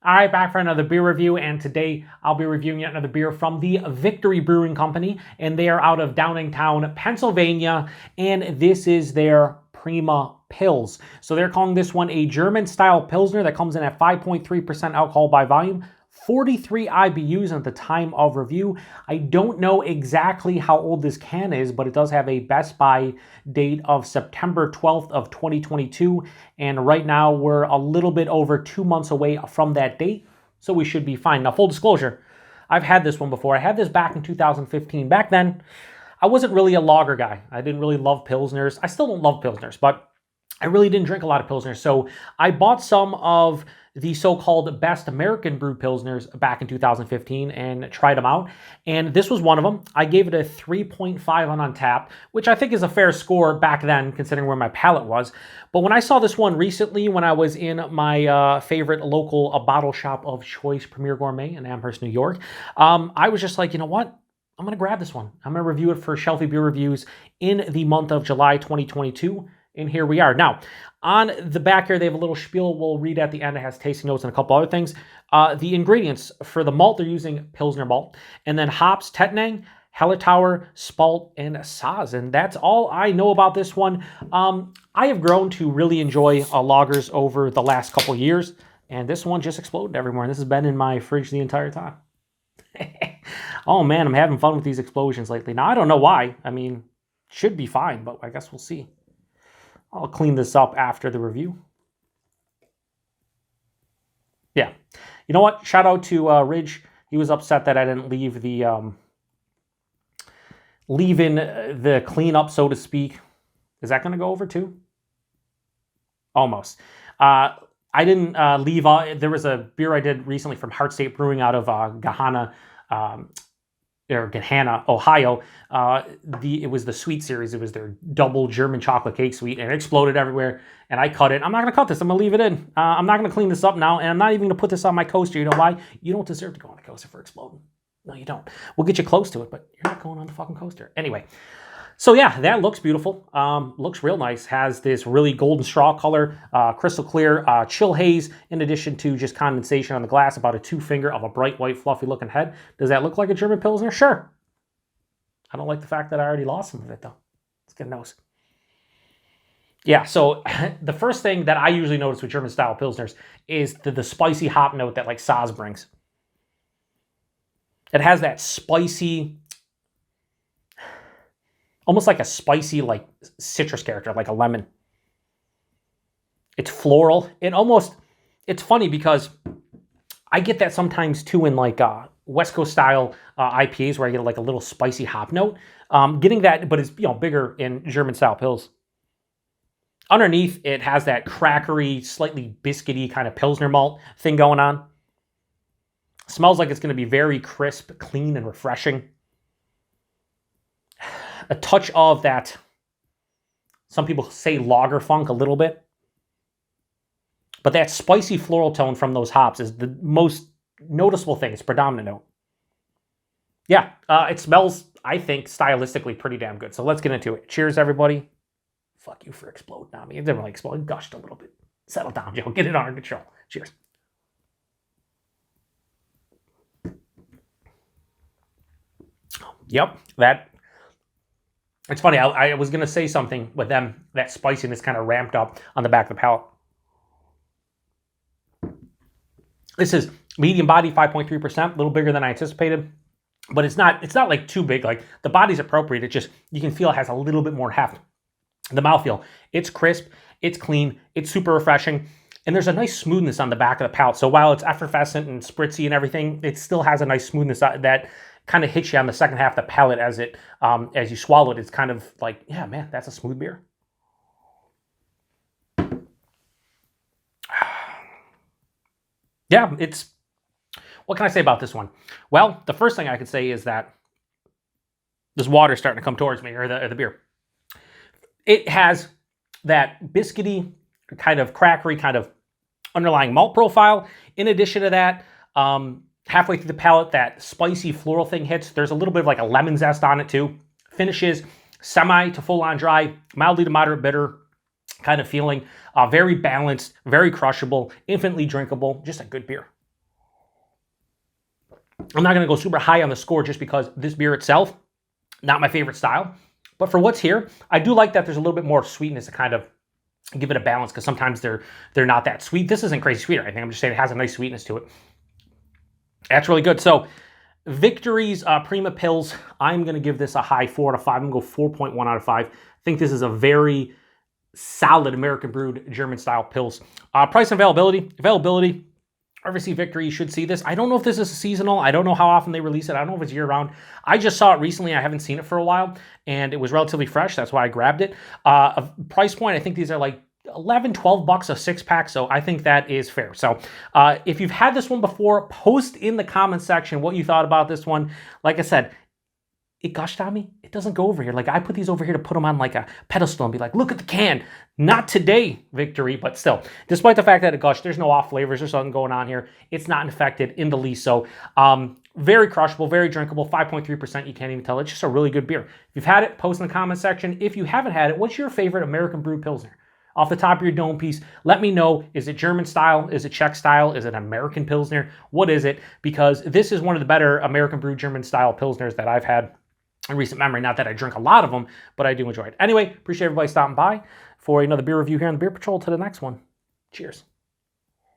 All right, back for another beer review, and today I'll be reviewing yet another beer from the Victory Brewing Company, and they are out of Downingtown, Pennsylvania, and this is their Prima Pils. So they're calling this one a German-style Pilsner that comes in at 5.3% alcohol by volume, 43 IBUs at the time of review. I don't know exactly how old this can is, but it does have a Best Buy date of September 12th of 2022. And right now we're a little bit over 2 months away from that date, so we should be fine. Now, full disclosure, I've had this one before. I had this back in 2015. Back then, I wasn't really a lager guy. I didn't really love Pilsners. I still don't love Pilsners, but I really didn't drink a lot of Pilsners. So I bought some of the so-called best American brewed Pilsners back in 2015 and tried them out. And this was one of them. I gave it a 3.5 on Untapped, which I think is a fair score back then, considering where my palate was. But when I saw this one recently, when I was in my favorite local bottle shop of choice, Premier Gourmet in Amherst, New York, I was just like, you know what? I'm going to grab this one. I'm going to review it for Shelfie Beer Reviews in the month of July 2022. And here we are. Now, on the back here, they have a little spiel we'll read at the end. It has tasting notes and a couple other things. The ingredients for the malt, they're using Pilsner malt. And then hops, Tettnang, Hallertau, Spalt, and Saaz. And that's all I know about this one. I have grown to really enjoy lagers over the last couple years. And this one just exploded everywhere. And this has been in my fridge the entire time. Oh, man, I'm having fun with these explosions lately. Now, I don't know why. I mean, should be fine, but I guess we'll see. I'll clean this up after the review. Yeah. You know what? Shout out to Ridge. He was upset that I didn't leave the leave-in the cleanup, so to speak. Is that going to go over too? Almost. I didn't leave. There was a beer I did recently from Heart State Brewing out of Gahanna, Ohio. It was the sweet series. It was their double German chocolate cake sweet, and it exploded everywhere. And I cut it. I'm not going to cut this. I'm going to leave it in. I'm not going to clean this up now, and I'm not even going to put this on my coaster. You know why? You don't deserve to go on a coaster for exploding. No, you don't. We'll get you close to it, but you're not going on the fucking coaster. Anyway, so yeah, that looks beautiful. Looks real nice. Has this really golden straw color, crystal clear, chill haze, in addition to just condensation on the glass, about a 2-finger of a bright white fluffy looking head. Does that look like a German Pilsner? Sure. I don't like the fact that I already lost some of it though. Let's get a nose. Yeah, so the first thing that I usually notice with German style Pilsners is the spicy hop note that like Saaz brings. It has that spicy, almost like a spicy, like citrus character, like a lemon. It's floral. It's funny because I get that sometimes too in like West Coast style IPAs where I get like a little spicy hop note. Getting that, but it's bigger in German style Pils. Underneath, it has that crackery, slightly biscuity kind of Pilsner malt thing going on. Smells like it's going to be very crisp, clean, and refreshing. A touch of that, some people say lager funk a little bit. But that spicy floral tone from those hops is the most noticeable thing. It's predominant note. Yeah, it smells, I think, stylistically pretty damn good. So let's get into it. Cheers, everybody. Fuck you for exploding on me. It didn't really explode. It gushed a little bit. Settle down, Joe. Get it under control. Cheers. Yep, it's funny. I was going to say something with them. That spiciness kind of ramped up on the back of the palate. This is medium body, 5.3%, a little bigger than I anticipated. But it's not like too big. Like the body's appropriate. It just, you can feel it has a little bit more heft. The mouthfeel, it's crisp, it's clean, it's super refreshing. And there's a nice smoothness on the back of the palate. So while it's effervescent and spritzy and everything, it still has a nice smoothness that kind of hits you on the second half of the palate as you swallow it. It's kind of like, yeah, man, that's a smooth beer. Yeah, what can I say about this one? Well, the first thing I could say is that this water is starting to come towards me, or the beer. It has that biscuity, kind of crackery, kind of underlying malt profile. In addition to that, halfway through the palate, that spicy floral thing hits. There's a little bit of like a lemon zest on it too. Finishes semi to full on dry, mildly to moderate bitter kind of feeling. Very balanced, very crushable, infinitely drinkable. Just a good beer. I'm not going to go super high on the score just because this beer itself, not my favorite style. But for what's here, I do like that there's a little bit more sweetness to kind of give it a balance, because sometimes they're not that sweet. This isn't crazy sweet or anything. I'm just saying it has a nice sweetness to it. That's really good. So Victory's Prima Pils, I'm going to give this a high 4 out of 5. I'm going to go 4.1 out of 5. I think this is a very solid American brewed German-style Pils. Price and availability. Obviously, Victory, you should see this. I don't know if this is seasonal. I don't know how often they release it. I don't know if it's year-round. I just saw it recently. I haven't seen it for a while, and it was relatively fresh. That's why I grabbed it. Price point, I think these are like 11, 12 bucks a 6-pack, so I think that is fair. So if you've had this one before, post in the comment section what you thought about this one. Like I said, it gushed on me. It doesn't go over here. Like, I put these over here to put them on like a pedestal and be like, look at the can. Not today, Victory, but still. Despite the fact that it gushed, there's no off flavors or something going on here. It's not infected in the least. So very crushable, very drinkable, 5.3%. You can't even tell. It's just a really good beer. If you've had it, post in the comment section. If you haven't had it, what's your favorite American brewed Pilsner? Off the top of your dome piece, let me know. Is it German style? Is it Czech style? Is it American Pilsner? What is it? Because this is one of the better American brewed German style Pilsners that I've had in recent memory. Not that I drink a lot of them, but I do enjoy it. Anyway, appreciate everybody stopping by for another beer review here on the Beer Patrol. To the next one. Cheers.